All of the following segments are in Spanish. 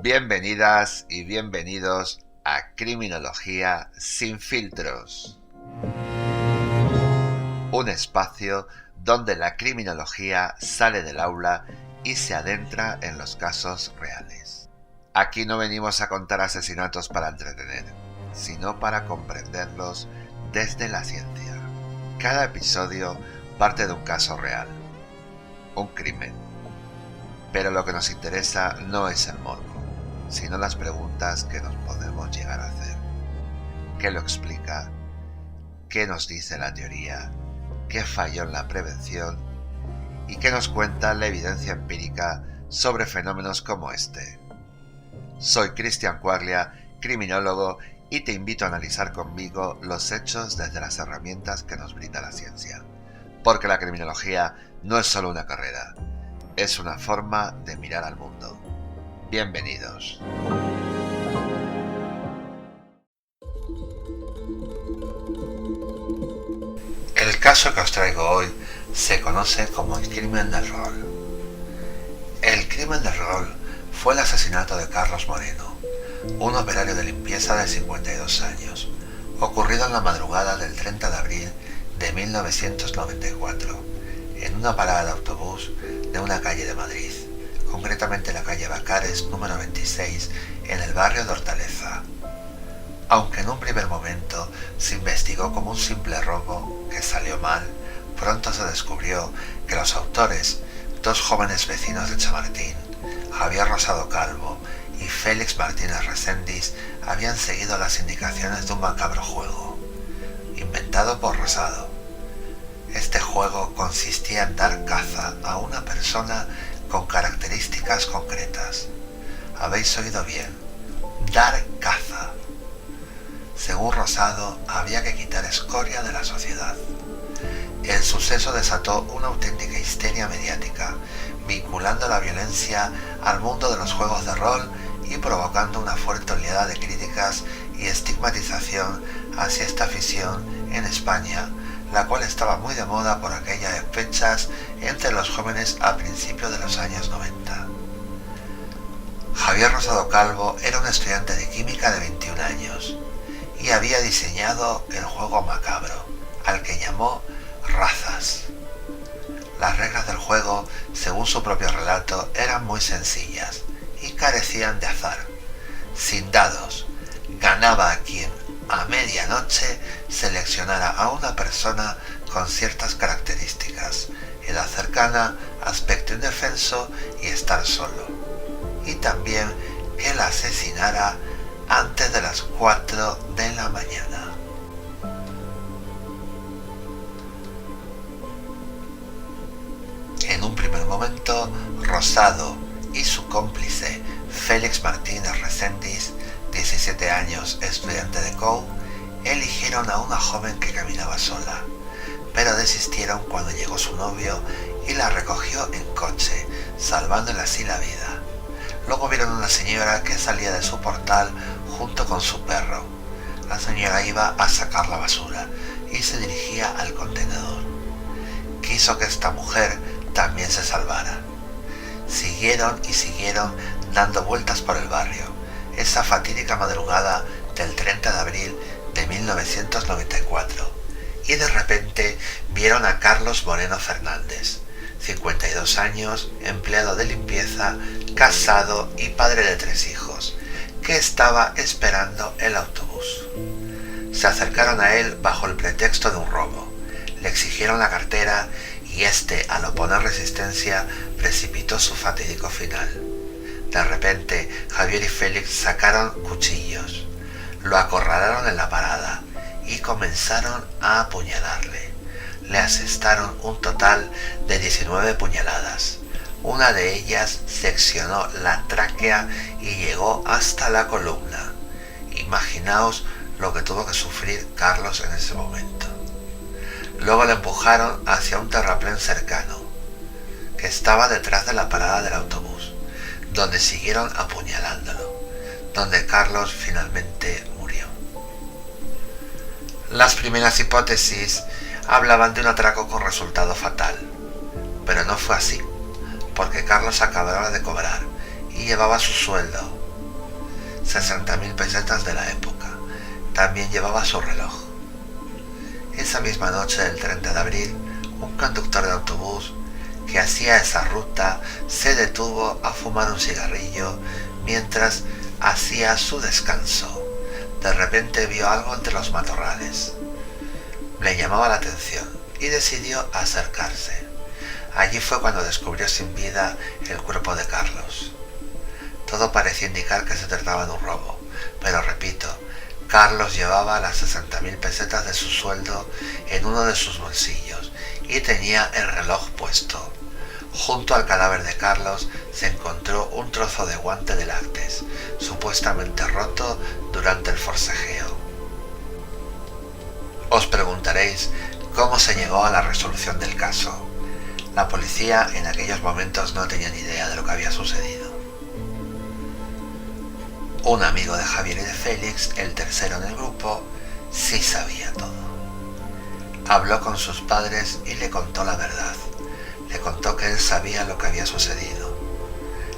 Bienvenidas y bienvenidos a Criminología sin filtros. Un espacio donde la criminología sale del aula y se adentra en los casos reales. Aquí no venimos a contar asesinatos para entretener, sino para comprenderlos desde la ciencia. Cada episodio parte de un caso real, un crimen. Pero lo que nos interesa no es el morbo, sino las preguntas que nos podemos llegar a hacer. ¿Qué lo explica? ¿Qué nos dice la teoría? ¿Qué falló en la prevención? ¿Y qué nos cuenta la evidencia empírica sobre fenómenos como este? Soy Cristian Quaglia, criminólogo, y te invito a analizar conmigo los hechos desde las herramientas que nos brinda la ciencia. Porque la criminología no es solo una carrera, es una forma de mirar al mundo. Bienvenidos. El caso que os traigo hoy se conoce como el crimen del rol. El crimen del rol fue el asesinato de Carlos Moreno, un operario de limpieza de 52 años, ocurrido en la madrugada del 30 de abril de 1994, en una parada de autobús de una calle de Madrid, concretamente la calle Bacares número 26, en el barrio de Hortaleza. Aunque en un primer momento se investigó como un simple robo que salió mal, pronto se descubrió que los autores, dos jóvenes vecinos de Chamartín, Javier Rosado Calvo y Félix Martínez Reséndiz, habían seguido las indicaciones de un macabro juego, inventado por Rosado. Este juego consistía en dar caza a una persona con características concretas. Habéis oído bien, dar caza. Según Rosado, había que quitar escoria de la sociedad. El suceso desató una auténtica histeria mediática, vinculando la violencia al mundo de los juegos de rol y provocando una fuerte oleada de críticas y estigmatización hacia esta afición en España, la cual estaba muy de moda por aquellas fechas entre los jóvenes a principios de los años 90. Javier Rosado Calvo era un estudiante de química de 21 años y había diseñado el juego macabro, al que llamó Razas. Las reglas del juego, según su propio relato, eran muy sencillas y carecían de azar. Sin dados, ganaba a quien a medianoche seleccionara a una persona con ciertas características: edad cercana, aspecto indefenso y estar solo, y también que la asesinara antes de las 4 de la mañana. En un primer momento, Rosado y su cómplice Félix Martínez Reséndiz, 17 años, estudiante de COU, eligieron a una joven que caminaba sola, pero desistieron cuando llegó su novio y la recogió en coche, salvándole así la vida. Luego vieron a una señora que salía de su portal junto con su perro. La señora iba a sacar la basura y se dirigía al contenedor. Quiso que esta mujer también se salvara. Siguieron y siguieron dando vueltas por el barrio, esa fatídica madrugada del 30 de abril de 1994, y de repente vieron a Carlos Moreno Fernández, 52 años, empleado de limpieza, casado y padre de 3 hijos, que estaba esperando el autobús. Se acercaron a él bajo el pretexto de un robo, le exigieron la cartera y este, al oponer resistencia, precipitó su fatídico final. De repente, Javier y Félix sacaron cuchillos, lo acorralaron en la parada y comenzaron a apuñalarle. Le asestaron un total de 19 puñaladas. Una de ellas seccionó la tráquea y llegó hasta la columna. Imaginaos lo que tuvo que sufrir Carlos en ese momento. Luego le empujaron hacia un terraplén cercano, que estaba detrás de la parada del autobús, donde siguieron apuñalándolo, donde Carlos finalmente murió. Las primeras hipótesis hablaban de un atraco con resultado fatal, pero no fue así, porque Carlos acababa de cobrar y llevaba su sueldo, 60.000 pesetas de la época. También llevaba su reloj. Esa misma noche del 30 de abril, un conductor de autobús que hacía esa ruta se detuvo a fumar un cigarrillo mientras hacía su descanso. De repente vio algo entre los matorrales. Le llamaba la atención y decidió acercarse. Allí fue cuando descubrió sin vida el cuerpo de Carlos. Todo parecía indicar que se trataba de un robo, pero repito, Carlos llevaba las 60.000 pesetas de su sueldo en uno de sus bolsillos y tenía el reloj puesto. Junto al cadáver de Carlos se encontró un trozo de guante de látex, supuestamente roto durante el forcejeo. Os preguntaréis cómo se llegó a la resolución del caso. La policía en aquellos momentos no tenía ni idea de lo que había sucedido. Un amigo de Javier y de Félix, el tercero en el grupo, sí sabía todo. Habló con sus padres y le contó la verdad. Le contó que él sabía lo que había sucedido.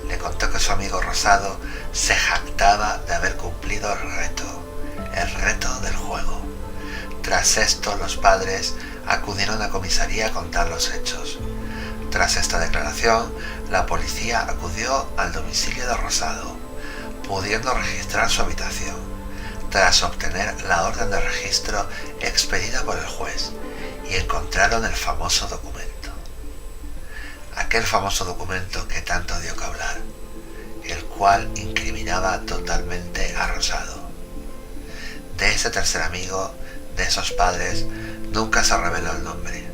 Le contó que su amigo Rosado se jactaba de haber cumplido el reto del juego. Tras esto, los padres acudieron a la comisaría a contar los hechos. Tras esta declaración, la policía acudió al domicilio de Rosado, pudiendo registrar su habitación, tras obtener la orden de registro expedida por el juez, y encontraron el famoso documento. Aquel famoso documento que tanto dio que hablar, el cual incriminaba totalmente a Rosado. De ese tercer amigo, de esos padres, nunca se reveló el nombre.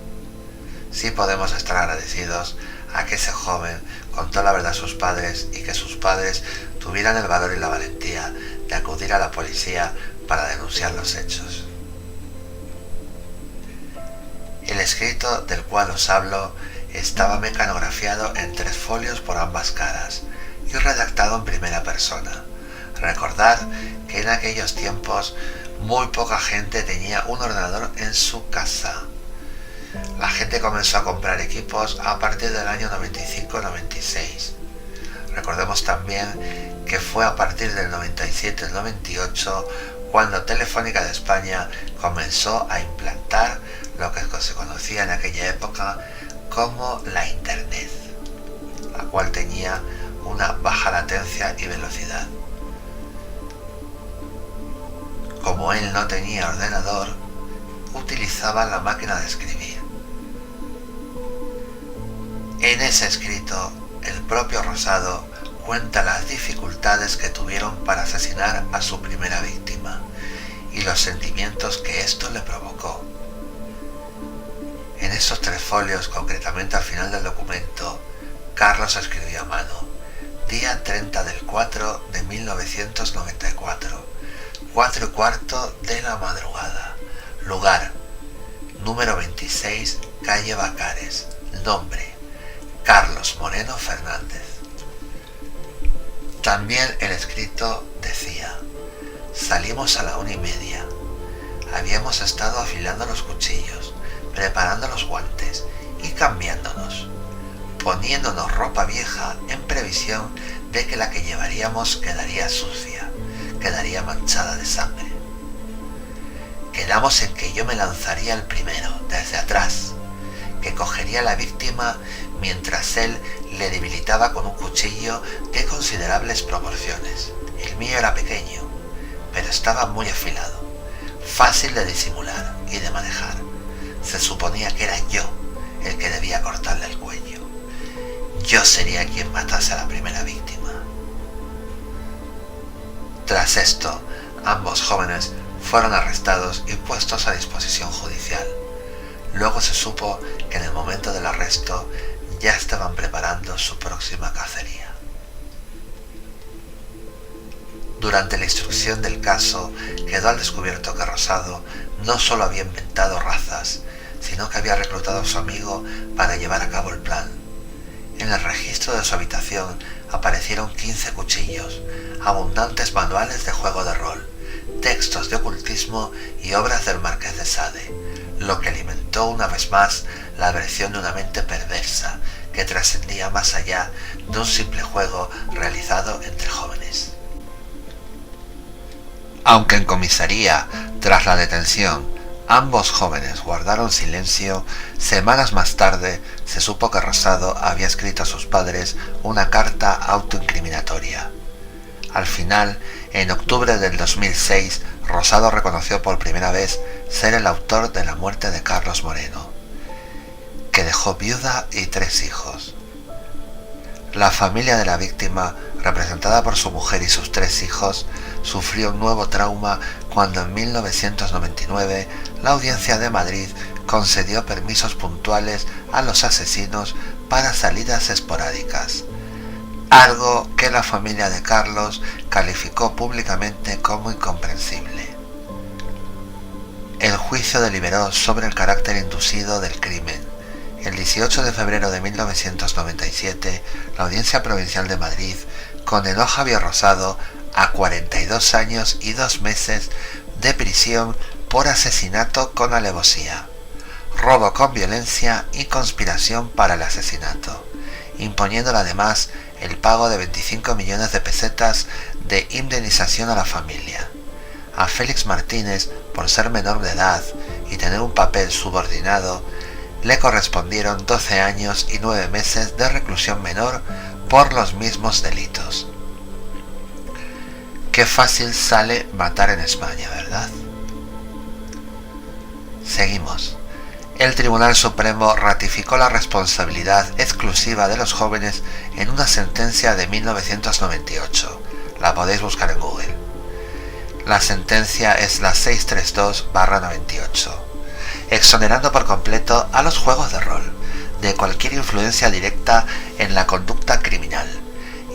Sí podemos estar agradecidos a que ese joven contó la verdad a sus padres y que sus padres tuvieran el valor y la valentía de acudir a la policía para denunciar los hechos. El escrito del cual os hablo estaba mecanografiado en 3 folios por ambas caras y redactado en primera persona. Recordad que en aquellos tiempos muy poca gente tenía un ordenador en su casa. La gente comenzó a comprar equipos a partir del año 95-96. Recordemos también que fue a partir del 97-98 cuando Telefónica de España comenzó a implantar lo que se conocía en aquella época como la Internet, la cual tenía una baja latencia y velocidad. Como él no tenía ordenador, utilizaba la máquina de escribir. En ese escrito, el propio Rosado cuenta las dificultades que tuvieron para asesinar a su primera víctima y los sentimientos que esto le provocó. En esos 3 folios, concretamente al final del documento, Carlos escribió a mano: día 30 del 4 de 1994, 4:15 de la madrugada, lugar, número 26, calle Bacares, nombre, Carlos Moreno Fernández. También el escrito decía: salimos a la 1:30. Habíamos estado afilando los cuchillos, preparando los guantes y cambiándonos, poniéndonos ropa vieja en previsión de que la que llevaríamos quedaría sucia, quedaría manchada de sangre. Quedamos en que yo me lanzaría el primero, desde atrás, que cogería a la víctima mientras él le debilitaba con un cuchillo de considerables proporciones. El mío era pequeño, pero estaba muy afilado, fácil de disimular y de manejar. Se suponía que era yo el que debía cortarle el cuello. Yo sería quien matase a la primera víctima. Tras esto, ambos jóvenes fueron arrestados y puestos a disposición judicial. Luego se supo que en el momento del arresto ya estaban preparando su próxima cacería. Durante la instrucción del caso quedó al descubierto que Rosado no solo había inventado razas, sino que había reclutado a su amigo para llevar a cabo el plan. En el registro de su habitación aparecieron 15 cuchillos, abundantes manuales de juego de rol, textos de ocultismo y obras del Marqués de Sade, lo que alimentó una vez más la versión de una mente perversa que trascendía más allá de un simple juego realizado entre jóvenes. Aunque en comisaría, tras la detención, ambos jóvenes guardaron silencio, semanas más tarde se supo que Rosado había escrito a sus padres una carta autoincriminatoria. Al final, en octubre del 2006, Rosado reconoció por primera vez ser el autor de la muerte de Carlos Moreno, que dejó viuda y 3 hijos. La familia de la víctima, representada por su mujer y sus 3 hijos, sufrió un nuevo trauma cuando en 1999 la Audiencia de Madrid concedió permisos puntuales a los asesinos para salidas esporádicas, algo que la familia de Carlos calificó públicamente como incomprensible. El juicio deliberó sobre el carácter inducido del crimen. El 18 de febrero de 1997, la Audiencia Provincial de Madrid condenó a Javier Rosado a 42 años y 2 meses de prisión por asesinato con alevosía, robo con violencia y conspiración para el asesinato, imponiéndole además el pago de 25 millones de pesetas de indemnización a la familia. A Félix Martínez, por ser menor de edad y tener un papel subordinado, le correspondieron 12 años y 9 meses de reclusión menor por los mismos delitos. Qué fácil sale matar en España, ¿verdad? Seguimos. El Tribunal Supremo ratificó la responsabilidad exclusiva de los jóvenes en una sentencia de 1998. La podéis buscar en Google. La sentencia es la 632/98, exonerando por completo a los juegos de rol de cualquier influencia directa en la conducta criminal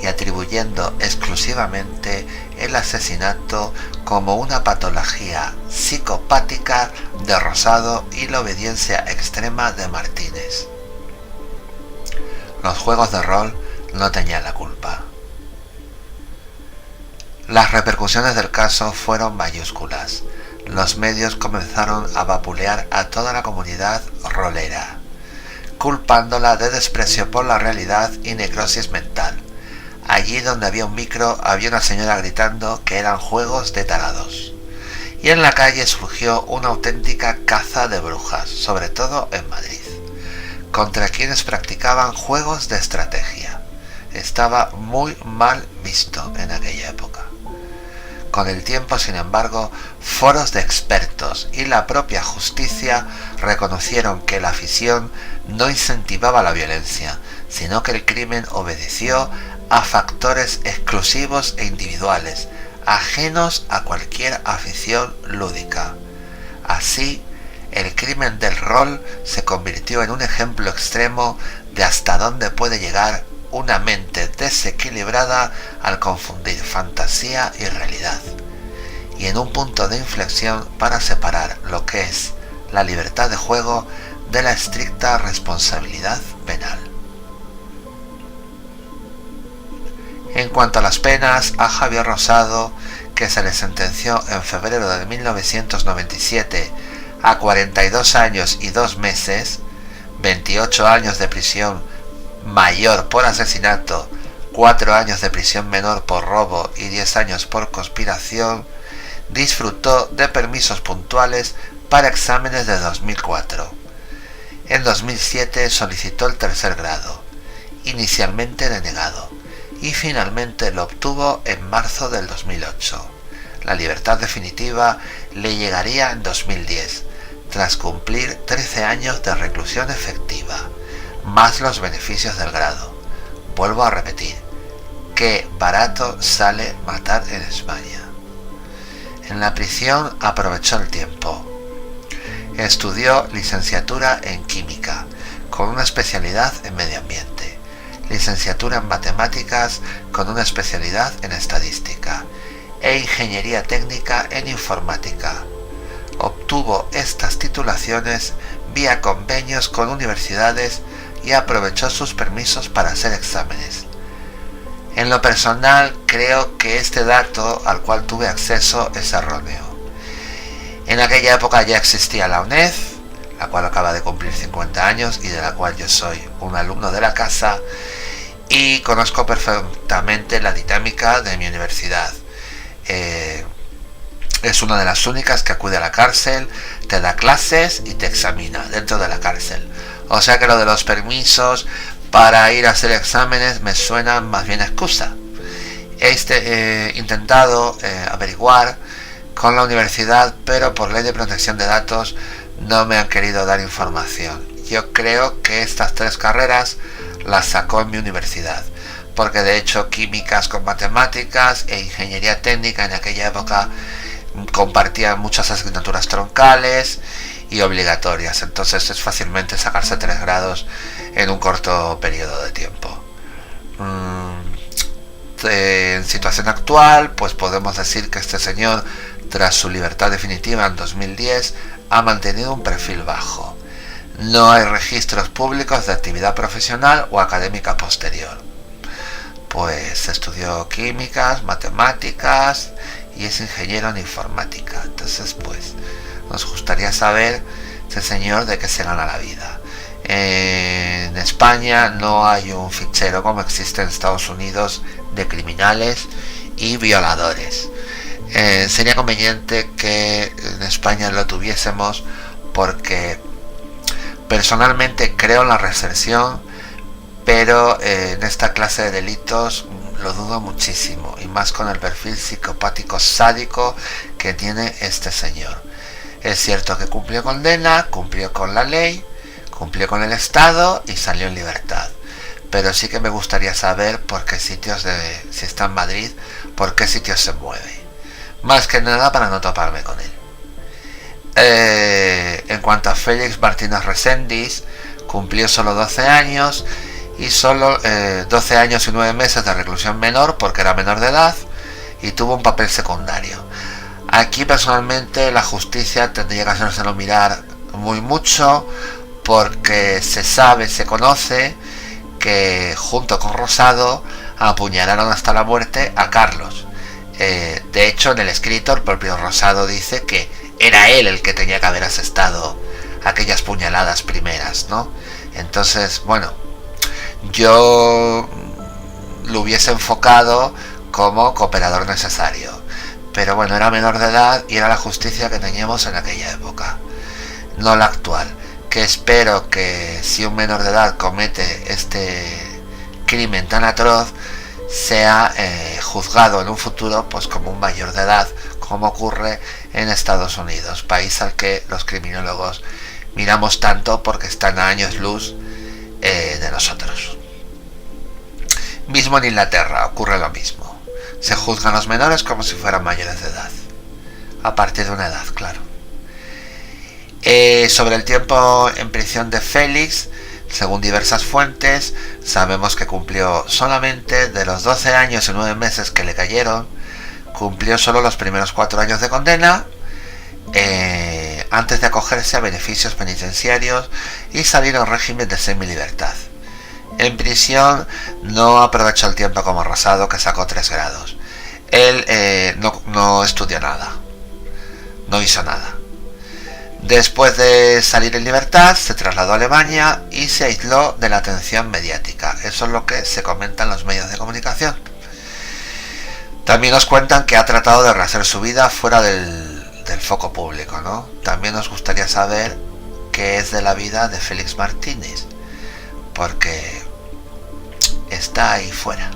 y atribuyendo exclusivamente el asesinato como una patología psicopática de Rosado y la obediencia extrema de Martínez. Los juegos de rol no tenían la culpa. Las repercusiones del caso fueron mayúsculas. Los medios comenzaron a vapulear a toda la comunidad rolera, culpándola de desprecio por la realidad y necrosis mental. Allí donde había un micro había una señora gritando que eran juegos de tarados. Y en la calle surgió una auténtica caza de brujas, sobre todo en Madrid, contra quienes practicaban juegos de estrategia. Estaba muy mal visto en aquella época. Con el tiempo, sin embargo, foros de expertos y la propia justicia reconocieron que la afición no incentivaba la violencia, sino que el crimen obedeció a factores exclusivos e individuales, ajenos a cualquier afición lúdica. Así, el crimen del rol se convirtió en un ejemplo extremo de hasta dónde puede llegar una mente desequilibrada al confundir fantasía y realidad, y en un punto de inflexión para separar lo que es la libertad de juego de la estricta responsabilidad penal. En cuanto a las penas, a Javier Rosado, que se le sentenció en febrero de 1997 a 42 años y 2 meses, 28 años de prisión mayor por asesinato, 4 años de prisión menor por robo y 10 años por conspiración, disfrutó de permisos puntuales para exámenes de 2004. En 2007 solicitó el 3er grado, inicialmente denegado, y finalmente lo obtuvo en marzo del 2008. La libertad definitiva le llegaría en 2010, tras cumplir 13 años de reclusión efectiva, más los beneficios del grado. Vuelvo a repetir, qué barato sale matar en España. En la prisión aprovechó el tiempo. Estudió licenciatura en química, con una especialidad en medio ambiente, licenciatura en matemáticas con una especialidad en estadística e ingeniería técnica en informática. Obtuvo estas titulaciones vía convenios con universidades y aprovechó sus permisos para hacer exámenes. En lo personal, creo que este dato al cual tuve acceso es erróneo. En aquella época ya existía la UNED, la cual acaba de cumplir 50 años y de la cual yo soy un alumno de la casa, y conozco perfectamente la dinámica de mi universidad. Es una de las únicas que acude a la cárcel, te da clases y te examina dentro de la cárcel. O sea que lo de los permisos para ir a hacer exámenes me suena más bien a excusa. He intentado averiguar con la universidad, pero por ley de protección de datos no me han querido dar información. Yo creo que estas 3 carreras las sacó en mi universidad, porque de hecho químicas con matemáticas e ingeniería técnica en aquella época compartían muchas asignaturas troncales y obligatorias, entonces es fácilmente sacarse 3 grados en un corto periodo de tiempo. En situación actual, pues podemos decir que este señor, tras su libertad definitiva en 2010, ha mantenido un perfil bajo. No hay registros públicos de actividad profesional o académica posterior. Pues estudió químicas, matemáticas y es ingeniero en informática. Entonces, pues, nos gustaría saber este señor de qué se gana la vida. En España no hay un fichero como existe en Estados Unidos de criminales y violadores. Sería conveniente que en España lo tuviésemos, porque personalmente creo en la reinserción, pero en esta clase de delitos lo dudo muchísimo, y más con el perfil psicopático sádico que tiene este señor. Es cierto que cumplió condena, cumplió con la ley, cumplió con el Estado y salió en libertad, pero sí que me gustaría saber por qué sitios, si está en Madrid, por qué sitios se mueve, más que nada para no toparme con él. En cuanto a Félix Martínez Reséndiz, cumplió solo 12 años y solo 12 años y 9 meses de reclusión menor, porque era menor de edad y tuvo un papel secundario. Aquí personalmente la justicia tendría que hacérselo mirar muy mucho, porque se conoce que junto con Rosado apuñalaron hasta la muerte a Carlos. De hecho, en el escrito el propio Rosado dice que era él el que tenía que haber asestado aquellas puñaladas primeras, ¿no? Entonces, bueno, yo lo hubiese enfocado como cooperador necesario, pero bueno, era menor de edad y era la justicia que teníamos en aquella época, no la actual, que espero que si un menor de edad comete este crimen tan atroz, sea juzgado en un futuro pues como un mayor de edad, como ocurre en Estados Unidos, país al que los criminólogos miramos tanto porque están a años luz de nosotros. Mismo en Inglaterra ocurre lo mismo, se juzgan a los menores como si fueran mayores de edad, a partir de una edad, claro. Sobre el tiempo en prisión de Félix, según diversas fuentes, sabemos que cumplió solamente, de los 12 años y 9 meses que le cayeron, cumplió solo los primeros 4 años de condena, antes de acogerse a beneficios penitenciarios y salir a un régimen de semilibertad. En prisión no aprovechó el tiempo como Rosado, que sacó 3 grados. Él no estudió nada, no hizo nada. Después de salir en libertad, se trasladó a Alemania y se aisló de la atención mediática. Eso es lo que se comenta en los medios de comunicación. También nos cuentan que ha tratado de rehacer su vida fuera del foco público, ¿no? También nos gustaría saber qué es de la vida de Félix Martínez, porque está ahí fuera.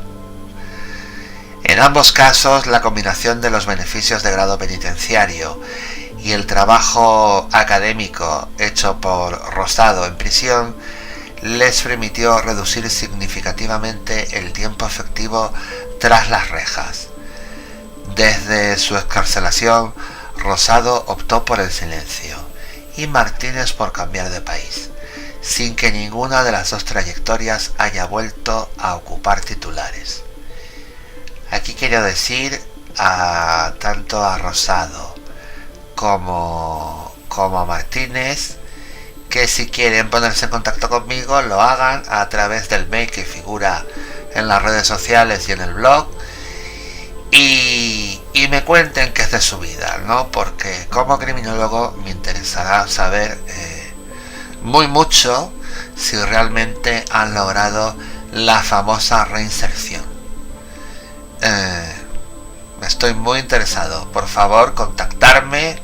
En ambos casos, la combinación de los beneficios de grado penitenciario y el trabajo académico hecho por Rosado en prisión les permitió reducir significativamente el tiempo efectivo tras las rejas. Desde su excarcelación, Rosado optó por el silencio y Martínez por cambiar de país, sin que ninguna de las dos trayectorias haya vuelto a ocupar titulares. Aquí quiero decir tanto a Rosado como a Martínez que si quieren ponerse en contacto conmigo lo hagan a través del mail que figura en las redes sociales y en el blog, y me cuenten qué es de su vida, ¿no? Porque como criminólogo me interesará saber mucho si realmente han logrado la famosa reinserción. estoy muy interesado. Por favor, contactarme,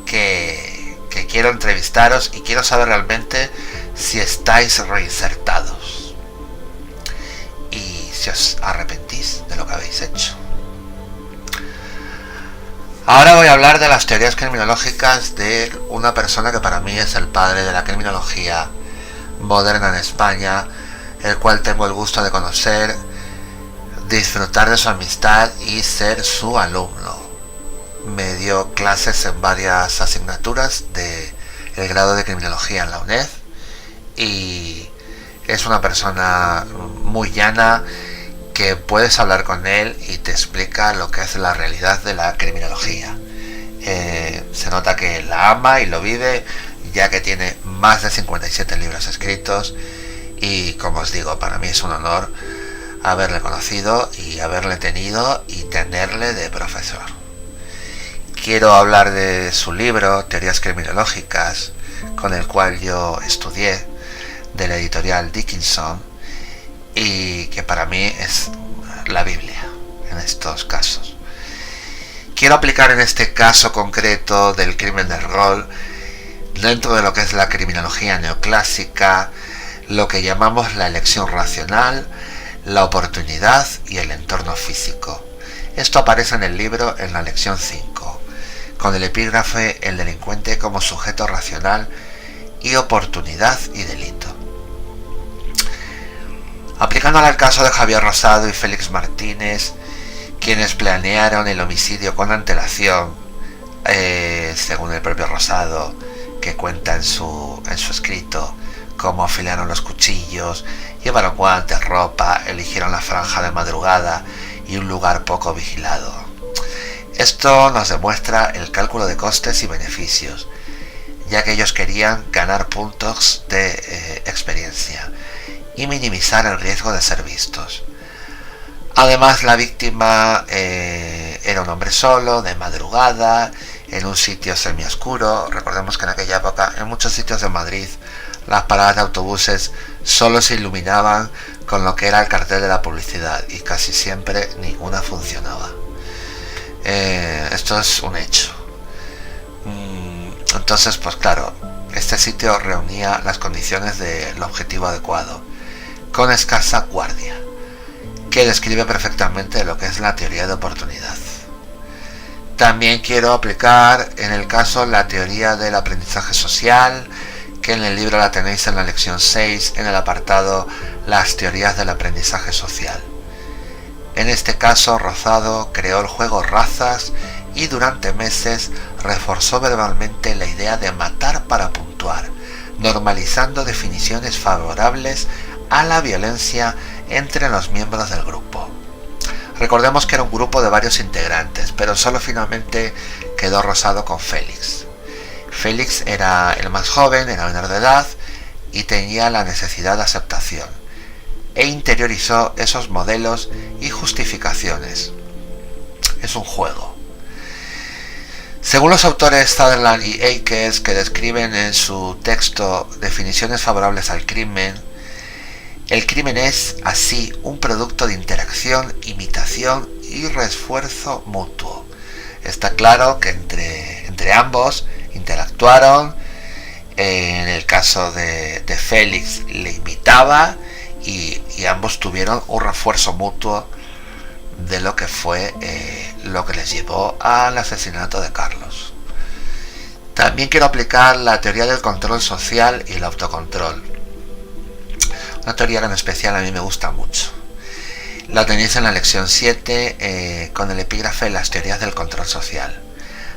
que quiero entrevistaros y quiero saber realmente si estáis reinsertados y si os arrepentís de lo que habéis hecho. Ahora voy a hablar de las teorías criminológicas de una persona que para mí es el padre de la criminología moderna en España, el cual tengo el gusto de conocer, disfrutar de su amistad y ser su alumno. Me dio clases en varias asignaturas del grado de criminología en la UNED y es una persona muy llana, que puedes hablar con él y te explica lo que es la realidad de la criminología. Se nota que la ama y lo vive, ya que tiene más de 57 libros escritos, y como os digo, para mí es un honor haberle conocido y haberle tenido y tenerle de profesor. Quiero hablar de su libro Teorías criminológicas, con el cual yo estudié, de la editorial Dickinson, y que para mí es la Biblia en estos casos. Quiero aplicar en este caso concreto del crimen del rol, dentro de lo que es la criminología neoclásica, lo que llamamos la elección racional, la oportunidad y el entorno físico. Esto aparece en el libro en la lección 5, con el epígrafe "El delincuente como sujeto racional y oportunidad y delito". Aplicándola al caso de Javier Rosado y Félix Martínez, quienes planearon el homicidio con antelación, según el propio Rosado, que cuenta en su escrito cómo afilaron los cuchillos, llevaron guantes, ropa, eligieron la franja de madrugada y un lugar poco vigilado. Esto nos demuestra el cálculo de costes y beneficios, ya que ellos querían ganar puntos de experiencia y minimizar el riesgo de ser vistos. Además, la víctima era un hombre solo, de madrugada, en un sitio semioscuro. Recordemos que en aquella época, en muchos sitios de Madrid, las paradas de autobuses solo se iluminaban con lo que era el cartel de la publicidad y casi siempre ninguna funcionaba. Esto es un hecho. Entonces, pues claro, este sitio reunía las condiciones del objetivo adecuado, con escasa guardia, que describe perfectamente lo que es la teoría de oportunidad. También quiero aplicar en el caso la teoría del aprendizaje social, que en el libro la tenéis en la lección 6, en el apartado Las teorías del aprendizaje social. En este caso, Rosado creó el juego Razas y durante meses reforzó verbalmente la idea de matar para puntuar, normalizando definiciones favorables a la violencia entre los miembros del grupo. Recordemos que era un grupo de varios integrantes, pero solo finalmente quedó Rosado con Félix. Félix era el más joven, era menor de edad y tenía la necesidad de aceptación, e interiorizó esos modelos y justificaciones. Es un juego. Según los autores Sutherland y Akers, que describen en su texto definiciones favorables al crimen, el crimen es, así, un producto de interacción, imitación y refuerzo mutuo. Está claro que entre ambos interactuaron. En el caso de Félix le imitaba y ambos tuvieron un refuerzo mutuo de lo que fue lo que les llevó al asesinato de Carlos. También quiero aplicar la teoría del control social y el autocontrol. Una teoría que en especial a mí me gusta mucho. La tenéis en la lección 7 con el epígrafe Las teorías del control social.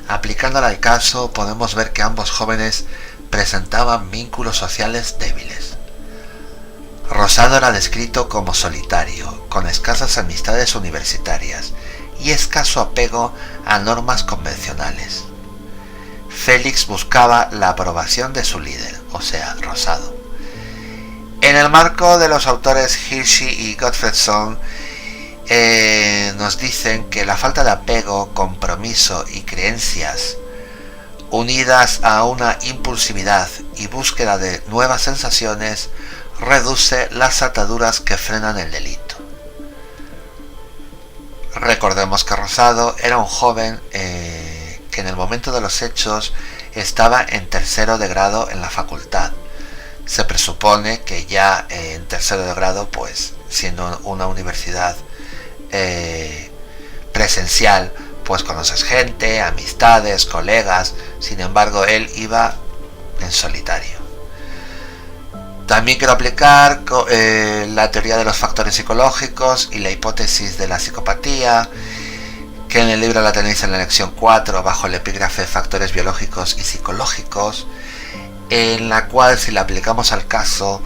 Aplicándola al caso, podemos ver que ambos jóvenes presentaban vínculos sociales débiles. Rosado era descrito como solitario, con escasas amistades universitarias y escaso apego a normas convencionales. Félix buscaba la aprobación de su líder, o sea, Rosado. En el marco de los autores Hirschi y Gottfredson, nos dicen que la falta de apego, compromiso y creencias, unidas a una impulsividad y búsqueda de nuevas sensaciones, reduce las ataduras que frenan el delito. Recordemos que Rosado era un joven que en el momento de los hechos estaba en tercero de grado en la facultad. Se presupone que ya en tercero de grado, pues siendo una universidad presencial, pues conoces gente, amistades, colegas. Sin embargo, él iba en solitario. También quiero aplicar la teoría de los factores psicológicos y la hipótesis de la psicopatía, que en el libro la tenéis en la lección 4 bajo el epígrafe Factores biológicos y psicológicos, en la cual, si la aplicamos al caso,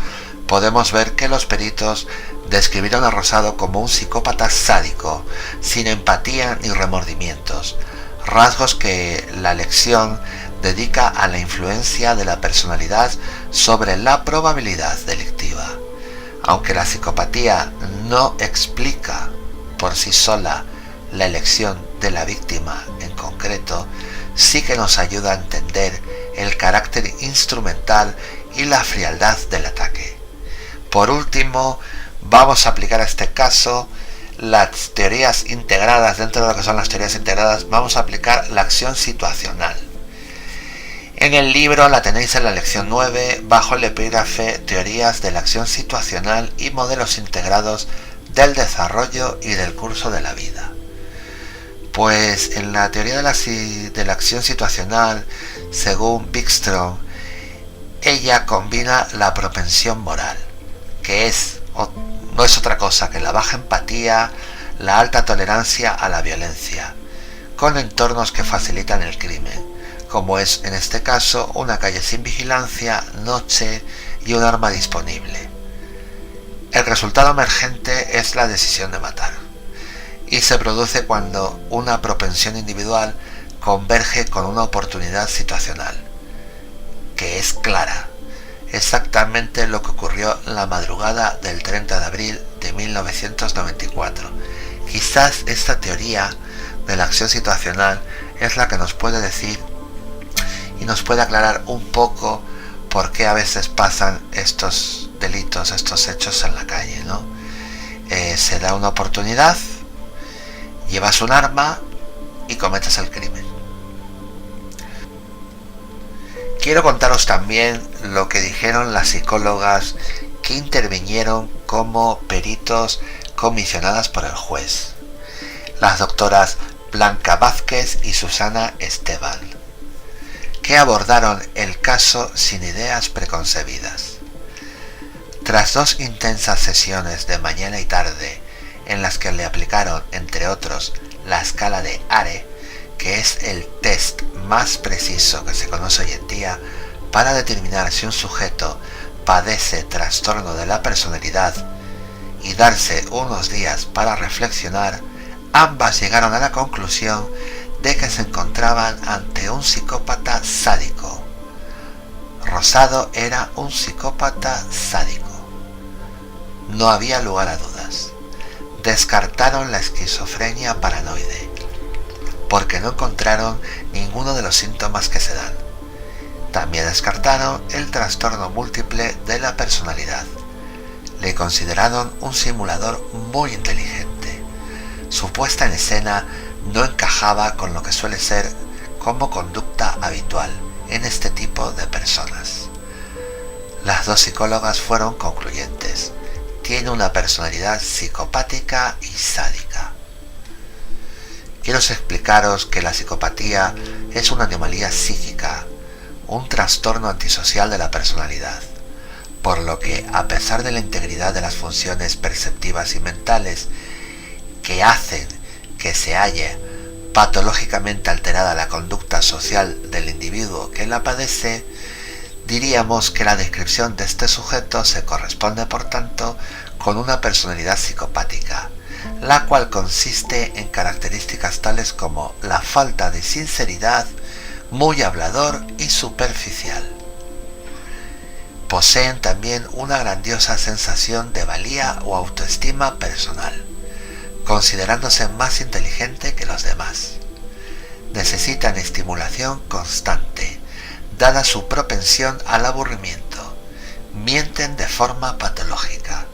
podemos ver que los peritos describieron a Rosado como un psicópata sádico, sin empatía ni remordimientos, rasgos que la lección dedica a la influencia de la personalidad sobre la probabilidad delictiva. Aunque la psicopatía no explica por sí sola la elección de la víctima en concreto, sí que nos ayuda a entender el carácter instrumental y la frialdad del ataque. Por último, vamos a aplicar a este caso las teorías integradas. Dentro de lo que son las teorías integradas, vamos a aplicar la acción situacional. En el libro la tenéis en la lección 9 bajo el epígrafe Teorías de la acción situacional y modelos integrados del desarrollo y del curso de la vida. Pues en la teoría de la acción situacional, según Wikström, ella combina la propensión moral, que no es otra cosa que la baja empatía, la alta tolerancia a la violencia, con entornos que facilitan el crimen, como es en este caso una calle sin vigilancia, noche y un arma disponible. El resultado emergente es la decisión de matar, y se produce cuando una propensión individual converge con una oportunidad situacional, que es clara, exactamente lo que ocurrió la madrugada del 30 de abril de 1994. Quizás esta teoría de la acción situacional es la que nos puede decir y nos puede aclarar un poco por qué a veces pasan estos delitos, estos hechos en la calle, ¿no? Se da una oportunidad, llevas un arma y cometes el crimen. Quiero contaros también lo que dijeron las psicólogas que intervinieron como peritos comisionadas por el juez, las doctoras Blanca Vázquez y Susana Esteban, que abordaron el caso sin ideas preconcebidas. Tras 2 intensas sesiones de mañana y tarde, en las que le aplicaron, entre otros, la escala de ARE, que es el test más preciso que se conoce hoy en día para determinar si un sujeto padece trastorno de la personalidad, y darse unos días para reflexionar, ambas llegaron a la conclusión de que se encontraban ante un psicópata sádico. Rosado era un psicópata sádico. No había lugar a dudas. Descartaron la esquizofrenia paranoide, porque no encontraron ninguno de los síntomas que se dan. También descartaron el trastorno múltiple de la personalidad. Le consideraron un simulador muy inteligente. Su puesta en escena no encajaba con lo que suele ser como conducta habitual en este tipo de personas. Las 2 psicólogas fueron concluyentes. Tiene una personalidad psicopática y sádica. Quiero explicaros que la psicopatía es una anomalía psíquica, un trastorno antisocial de la personalidad, por lo que, a pesar de la integridad de las funciones perceptivas y mentales que hacen que se halle patológicamente alterada la conducta social del individuo que la padece, diríamos que la descripción de este sujeto se corresponde, por tanto, con una personalidad psicopática, la cual consiste en características tales como la falta de sinceridad, muy hablador y superficial. Poseen también una grandiosa sensación de valía o autoestima personal, considerándose más inteligente que los demás. Necesitan estimulación constante, dada su propensión al aburrimiento. Mienten de forma patológica.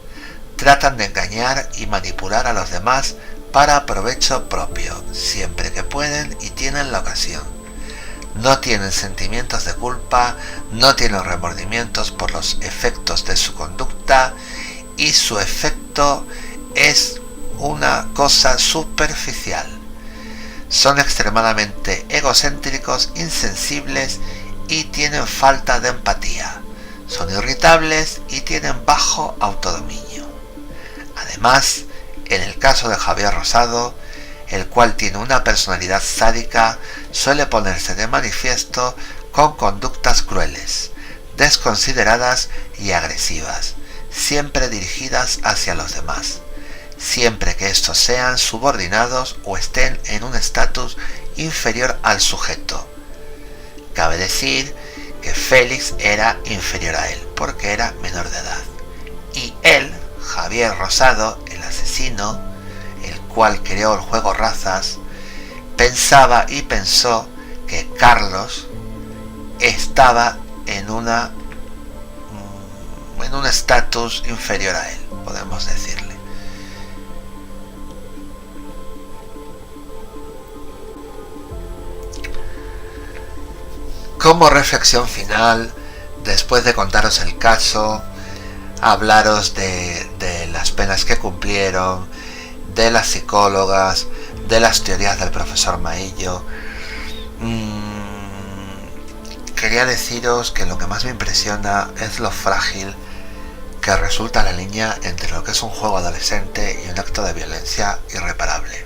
Tratan de engañar y manipular a los demás para provecho propio, siempre que pueden y tienen la ocasión. No tienen sentimientos de culpa, no tienen remordimientos por los efectos de su conducta y su efecto es una cosa superficial. Son extremadamente egocéntricos, insensibles y tienen falta de empatía. Son irritables y tienen bajo autodominio. Además, en el caso de Javier Rosado, el cual tiene una personalidad sádica, suele ponerse de manifiesto con conductas crueles, desconsideradas y agresivas, siempre dirigidas hacia los demás, siempre que estos sean subordinados o estén en un estatus inferior al sujeto. Cabe decir que Félix era inferior a él, porque era menor de edad. Y él, Javier Rosado, el asesino, el cual creó el juego Razas, pensaba y pensó que Carlos estaba en un estatus inferior a él, podemos decirle. Como reflexión final, después de contaros el caso, hablaros de las penas que cumplieron, de las psicólogas, de las teorías del profesor Maillo, quería deciros que lo que más me impresiona es lo frágil que resulta la línea entre lo que es un juego adolescente y un acto de violencia irreparable.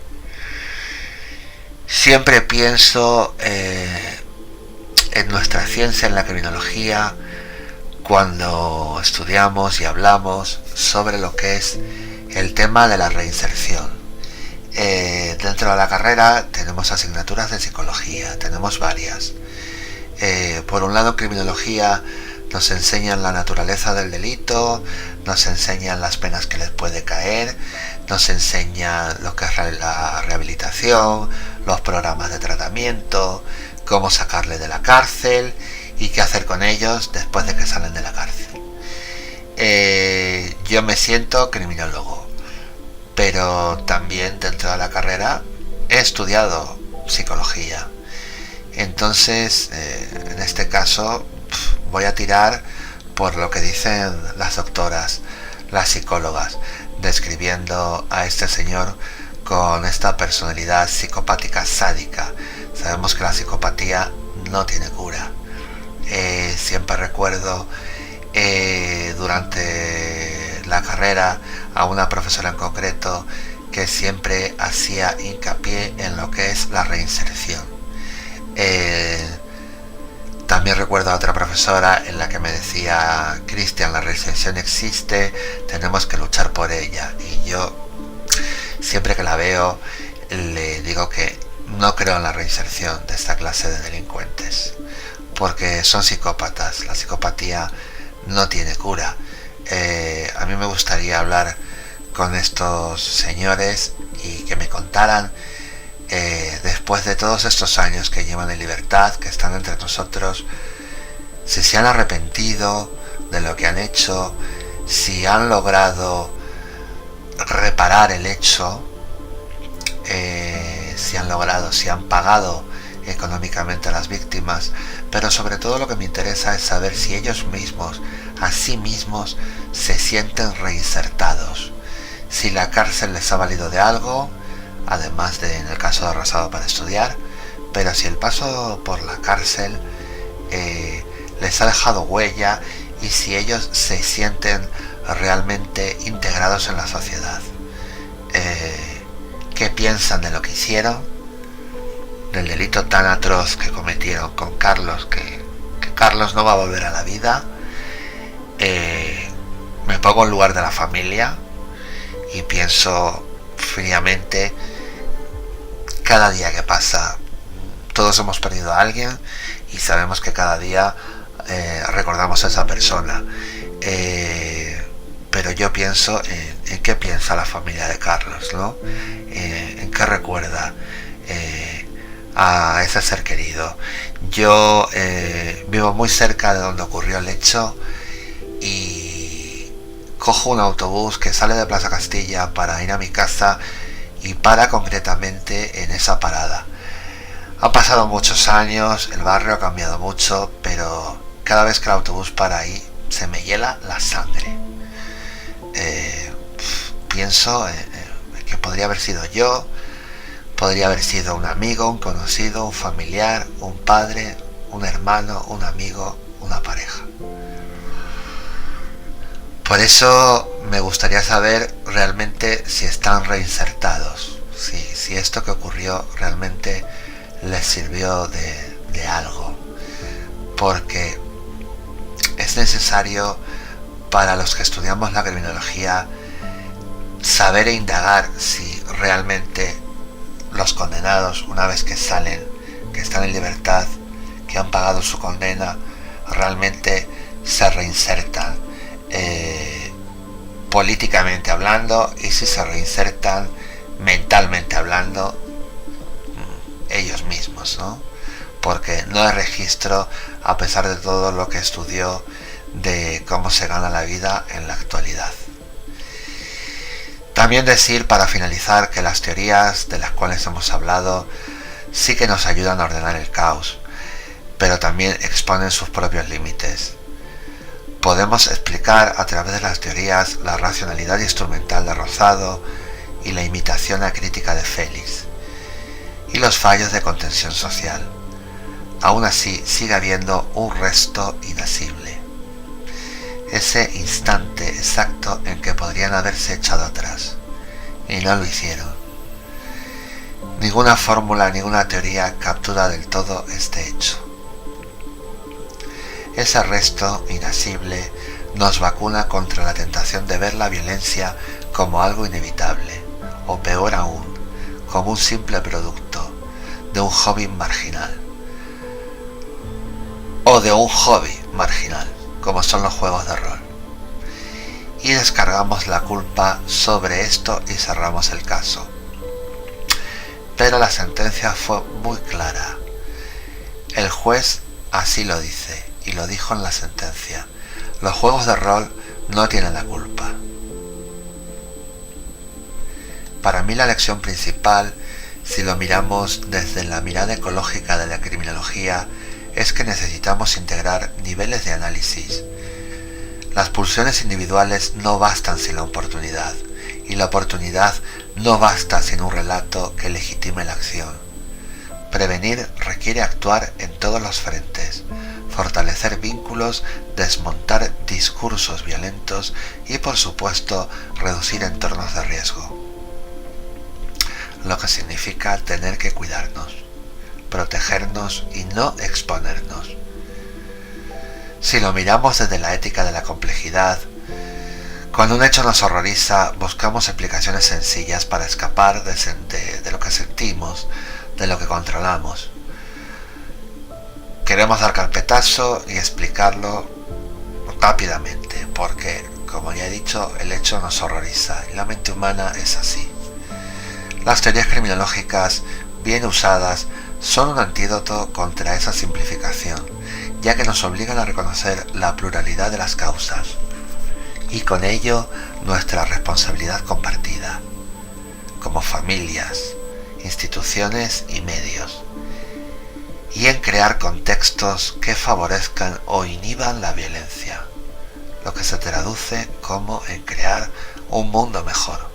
Siempre pienso en nuestra ciencia, en la criminología, cuando estudiamos y hablamos sobre lo que es el tema de la reinserción. Dentro de la carrera tenemos asignaturas de psicología, tenemos varias. Por un lado, criminología nos enseñan la naturaleza del delito, nos enseñan las penas que les puede caer, nos enseñan lo que es la rehabilitación, los programas de tratamiento, cómo sacarle de la cárcel y qué hacer con ellos después de que salen de la cárcel. Yo me siento criminólogo, pero también dentro de la carrera he estudiado psicología. Entonces, en este caso, voy a tirar por lo que dicen las doctoras, las psicólogas, describiendo a este señor con esta personalidad psicopática sádica. Sabemos que la psicopatía no tiene cura. Siempre recuerdo durante la carrera a una profesora en concreto que siempre hacía hincapié en lo que es la reinserción. También recuerdo a otra profesora en la que me decía: Cristian, la reinserción existe, tenemos que luchar por ella. Y yo siempre que la veo le digo que no creo en la reinserción de esta clase de delincuentes, porque son psicópatas. La psicopatía no tiene cura. A mí me gustaría hablar con estos señores y que me contaran, después de todos estos años que llevan en libertad, que están entre nosotros, si se han arrepentido de lo que han hecho, si han logrado reparar el hecho, si han pagado económicamente a las víctimas, pero sobre todo lo que me interesa es saber si ellos mismos, a sí mismos, se sienten reinsertados, si la cárcel les ha valido de algo, además de en el caso de Rosado para estudiar, pero si el paso por la cárcel les ha dejado huella y si ellos se sienten realmente integrados en la sociedad. ¿Qué piensan de lo que hicieron, del delito tan atroz que cometieron con Carlos, que Carlos no va a volver a la vida? Me pongo en lugar de la familia y pienso fríamente, cada día que pasa todos hemos perdido a alguien y sabemos que cada día recordamos a esa persona, pero yo pienso en qué piensa la familia de Carlos, ¿no? En qué recuerda a ese ser querido. Yo vivo muy cerca de donde ocurrió el hecho y cojo un autobús que sale de Plaza Castilla para ir a mi casa y para concretamente en esa parada. Han pasado muchos años, el barrio ha cambiado mucho, pero cada vez que el autobús para ahí se me hiela la sangre. Pienso que podría haber sido yo, podría haber sido un amigo, un conocido, un familiar, un padre, un hermano, un amigo, una pareja. Por eso me gustaría saber realmente si están reinsertados, si esto que ocurrió realmente les sirvió de algo, porque es necesario para los que estudiamos la criminología saber e indagar si realmente los condenados, una vez que salen, que están en libertad, que han pagado su condena, realmente se reinsertan políticamente hablando, y si se reinsertan mentalmente hablando ellos mismos, ¿no? Porque no hay registro, a pesar de todo lo que estudió, de cómo se gana la vida en la actualidad. También decir, para finalizar, que las teorías de las cuales hemos hablado sí que nos ayudan a ordenar el caos, pero también exponen sus propios límites. Podemos explicar a través de las teorías la racionalidad instrumental de Rosado y la imitación acrítica de Félix, y los fallos de contención social. Aún así, sigue habiendo un resto inasible. Ese instante exacto en que podrían haberse echado atrás, y no lo hicieron. Ninguna fórmula, ninguna teoría captura del todo este hecho. Ese resto inasible nos vacuna contra la tentación de ver la violencia como algo inevitable, o peor aún, como un simple producto de un hobby marginal, o de un hobby marginal, como son los juegos de rol. Y descargamos la culpa sobre esto y cerramos el caso. Pero la sentencia fue muy clara. El juez así lo dice, y lo dijo en la sentencia: los juegos de rol no tienen la culpa. Para mí la lección principal, si lo miramos desde la mirada ecológica de la criminología, es que necesitamos integrar niveles de análisis. Las pulsiones individuales no bastan sin la oportunidad, y la oportunidad no basta sin un relato que legitime la acción. Prevenir requiere actuar en todos los frentes, fortalecer vínculos, desmontar discursos violentos y, por supuesto, reducir entornos de riesgo. Lo que significa tener que cuidarnos, protegernos y no exponernos. Si lo miramos desde la ética de la complejidad, cuando un hecho nos horroriza, buscamos explicaciones sencillas para escapar de lo que sentimos, de lo que controlamos. Queremos dar carpetazo y explicarlo rápidamente, porque, como ya he dicho, el hecho nos horroriza y la mente humana es así. Las teorías criminológicas, bien usadas, son un antídoto contra esa simplificación, ya que nos obligan a reconocer la pluralidad de las causas, y con ello nuestra responsabilidad compartida, como familias, instituciones y medios, y en crear contextos que favorezcan o inhiban la violencia, lo que se traduce como en crear un mundo mejor.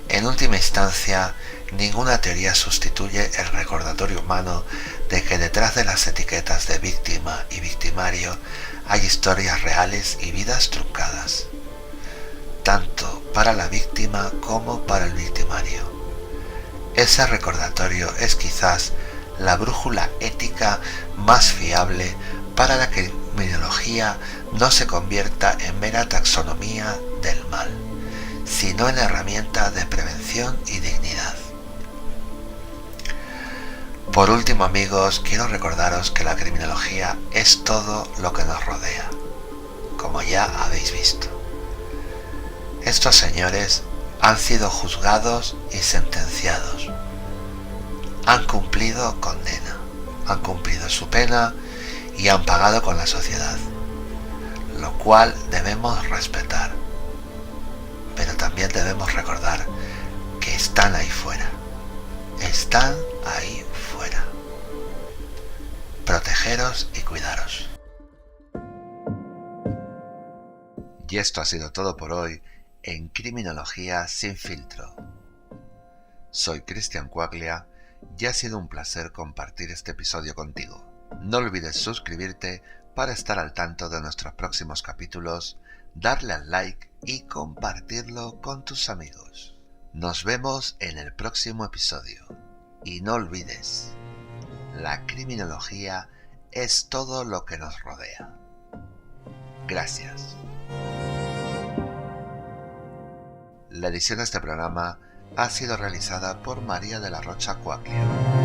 En última instancia, ninguna teoría sustituye el recordatorio humano de que detrás de las etiquetas de víctima y victimario hay historias reales y vidas truncadas, tanto para la víctima como para el victimario. Ese recordatorio es quizás la brújula ética más fiable para la que la criminología no se convierta en mera taxonomía del mal, sino en herramienta de prevención y dignidad. Por último, amigos, quiero recordaros que la criminología es todo lo que nos rodea, como ya habéis visto. Estos señores han sido juzgados y sentenciados. Han cumplido condena, han cumplido su pena y han pagado con la sociedad, lo cual debemos respetar. Pero también debemos recordar que están ahí fuera. Están ahí fuera. Protegeros y cuidaros. Y esto ha sido todo por hoy en Criminología sin filtro. Soy Cristian Quaglia y ha sido un placer compartir este episodio contigo. No olvides suscribirte para estar al tanto de nuestros próximos capítulos, darle al like y compartirlo con tus amigos. Nos vemos en el próximo episodio. Y no olvides, la criminología es todo lo que nos rodea. Gracias. La edición de este programa ha sido realizada por María de la Rocha Quaglia.